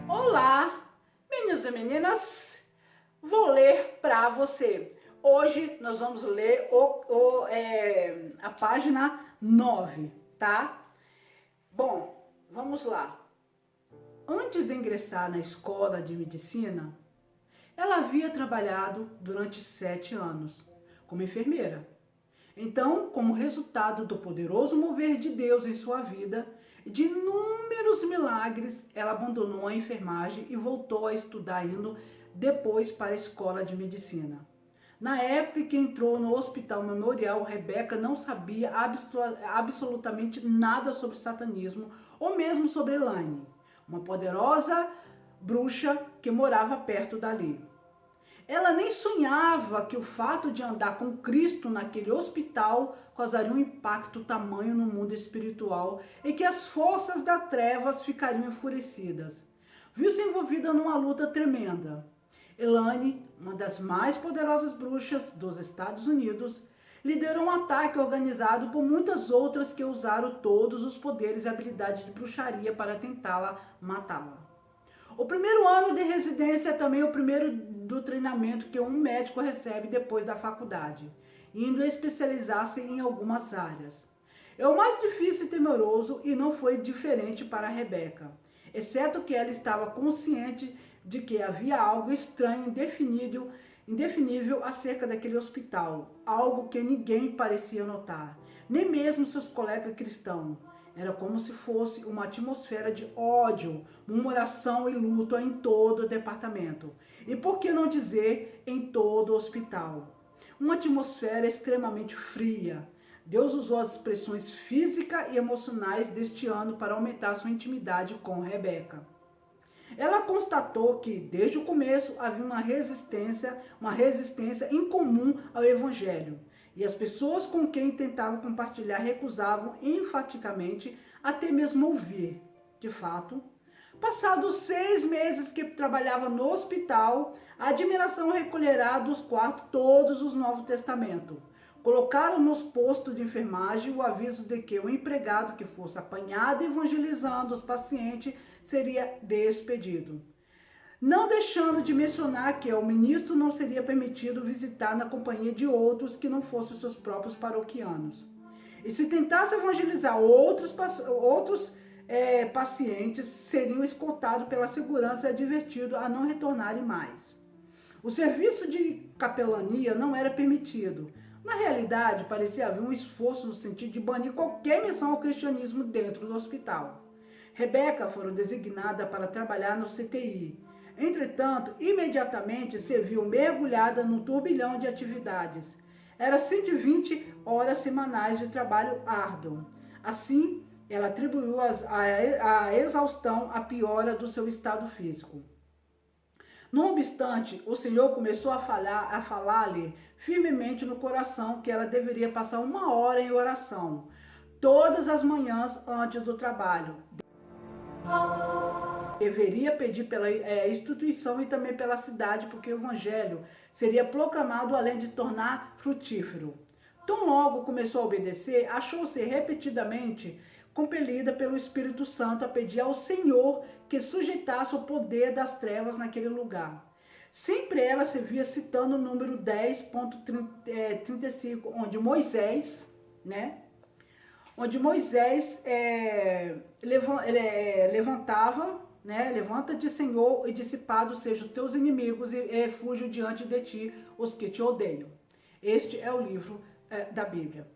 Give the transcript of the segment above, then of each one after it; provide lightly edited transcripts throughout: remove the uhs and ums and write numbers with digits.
Olá, meninos e meninas, vou ler para você. Hoje nós vamos ler a página 9, tá? Bom, vamos lá. Antes de ingressar na escola de medicina, ela havia trabalhado durante 7 anos como enfermeira. Então, como resultado do poderoso mover de Deus em sua vida e de inúmeros milagres, ela abandonou a enfermagem e voltou a estudar, indo depois para a escola de medicina. Na época que entrou no Hospital Memorial, Rebeca não sabia absolutamente nada sobre satanismo ou mesmo sobre Elaine, uma poderosa bruxa que morava perto dali. Ela nem sonhava que o fato de andar com Cristo naquele hospital causaria um impacto tamanho no mundo espiritual e que as forças das trevas ficariam enfurecidas. Viu-se envolvida numa luta tremenda. Elaine, uma das mais poderosas bruxas dos Estados Unidos, liderou um ataque organizado por muitas outras que usaram todos os poderes e habilidades de bruxaria para tentá-la matá-la. O primeiro ano de residência é também o primeiro do treinamento que um médico recebe depois da faculdade, indo especializar-se em algumas áreas. É o mais difícil e temeroso e não foi diferente para Rebeca, exceto que ela estava consciente de que havia algo estranho e indefinível acerca daquele hospital, algo que ninguém parecia notar, nem mesmo seus colegas cristãos. Era como se fosse uma atmosfera de ódio, murmuração e luto em todo o departamento. E por que não dizer em todo o hospital? Uma atmosfera extremamente fria. Deus usou as expressões físicas e emocionais deste ano para aumentar sua intimidade com Rebeca. Ela constatou que, desde o começo, havia uma resistência incomum ao Evangelho. E as pessoas com quem tentava compartilhar recusavam enfaticamente até mesmo ouvir. De fato, passados 6 meses que trabalhava no hospital, a admiração recolherá dos quartos todos os Novos Testamentos. Colocaram nos postos de enfermagem o aviso de que o empregado que fosse apanhado evangelizando os pacientes seria despedido. Não deixando de mencionar que o ministro não seria permitido visitar na companhia de outros que não fossem seus próprios paroquianos. E se tentasse evangelizar outros pacientes, seriam escoltados pela segurança e advertidos a não retornarem mais. O serviço de capelania não era permitido. Na realidade, parecia haver um esforço no sentido de banir qualquer menção ao cristianismo dentro do hospital. Rebeca foi designada para trabalhar no CTI. Entretanto, imediatamente se viu mergulhada num turbilhão de atividades. Era 120 horas semanais de trabalho árduo. Assim, ela atribuiu a exaustão à piora do seu estado físico. Não obstante, o Senhor começou a falar-lhe firmemente no coração que ela deveria passar 1 hora em oração, todas as manhãs antes do trabalho. Deveria pedir pela instituição e também pela cidade, porque o evangelho seria proclamado além de tornar frutífero. Tão logo começou a obedecer, achou-se repetidamente compelida pelo Espírito Santo a pedir ao Senhor que sujeitasse o poder das trevas naquele lugar. Sempre ela se via citando o número 10.35, onde Moisés, levantava, levanta-te, Senhor, e dissipados sejam os teus inimigos, e refúgio diante de ti os que te odeiam. Este é o livro da Bíblia.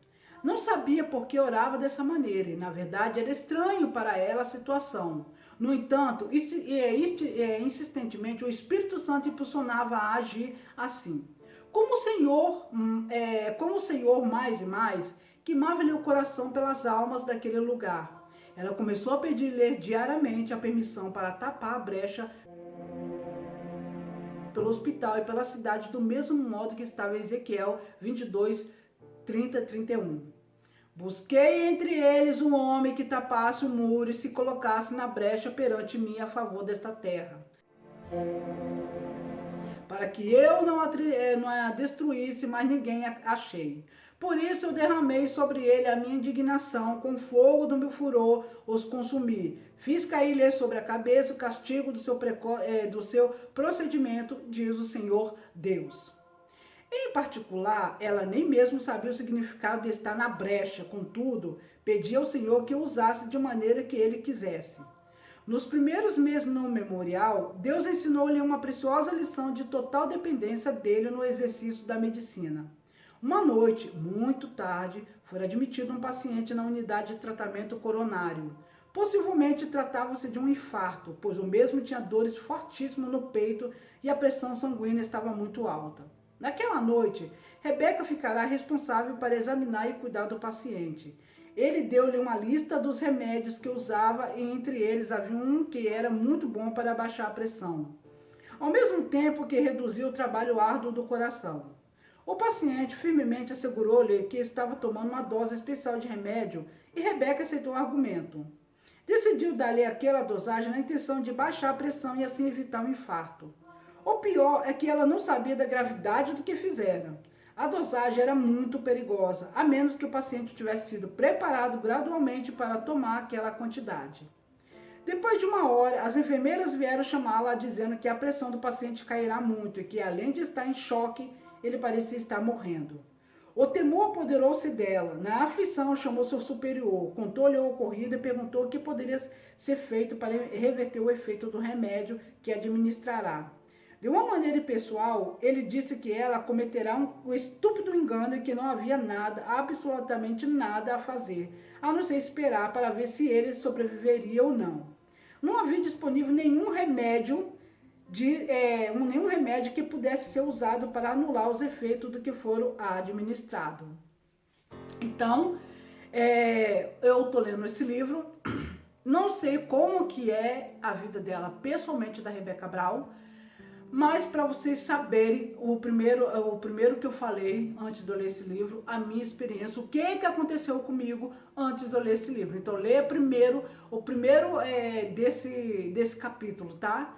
Não sabia por que orava dessa maneira, e na verdade era estranho para ela a situação. No entanto, insistentemente o Espírito Santo impulsionava a agir assim. Como o Senhor mais e mais queimava-lhe o coração pelas almas daquele lugar. Ela começou a pedir-lhe diariamente a permissão para tapar a brecha pelo hospital e pela cidade, do mesmo modo que estava Ezequiel 22, 30, 31. Busquei entre eles um homem que tapasse o muro e se colocasse na brecha perante mim a favor desta terra. para que eu não a destruísse, mas ninguém a achei. Por isso eu derramei sobre ele a minha indignação, com fogo do meu furor os consumi. Fiz cair-lhe sobre a cabeça o castigo do seu procedimento, diz o Senhor Deus. Em particular, ela nem mesmo sabia o significado de estar na brecha, contudo, pedia ao Senhor que o usasse de maneira que ele quisesse. Nos primeiros meses no memorial, Deus ensinou-lhe uma preciosa lição de total dependência dele no exercício da medicina. Uma noite, muito tarde, foi admitido um paciente na unidade de tratamento coronário. Possivelmente tratava-se de um infarto, pois o mesmo tinha dores fortíssimas no peito e a pressão sanguínea estava muito alta. Naquela noite, Rebeca ficará responsável para examinar e cuidar do paciente. Ele deu-lhe uma lista dos remédios que usava e entre eles havia um que era muito bom para baixar a pressão, ao mesmo tempo que reduzia o trabalho árduo do coração. O paciente firmemente assegurou-lhe que estava tomando uma dose especial de remédio e Rebeca aceitou o argumento. Decidiu dar-lhe aquela dosagem na intenção de baixar a pressão e assim evitar um infarto. O pior é que ela não sabia da gravidade do que fizera. A dosagem era muito perigosa, a menos que o paciente tivesse sido preparado gradualmente para tomar aquela quantidade. Depois de uma hora, as enfermeiras vieram chamá-la dizendo que a pressão do paciente cairá muito e que, além de estar em choque, ele parecia estar morrendo. O temor apoderou-se dela. Na aflição, chamou seu superior, contou-lhe o ocorrido e perguntou o que poderia ser feito para reverter o efeito do remédio que administrará. De uma maneira pessoal, ele disse que ela cometerá um estúpido engano e que não havia nada, absolutamente nada a fazer, a não ser esperar para ver se ele sobreviveria ou não. Não havia disponível nenhum remédio que pudesse ser usado para anular os efeitos do que foram administrados. Então, eu estou lendo esse livro, não sei como que é a vida dela pessoalmente, da Rebeca Brown, mas para vocês saberem, o primeiro que eu falei antes de eu ler esse livro, a minha experiência, o que aconteceu comigo antes de eu ler esse livro. Então, leia primeiro, desse capítulo, tá?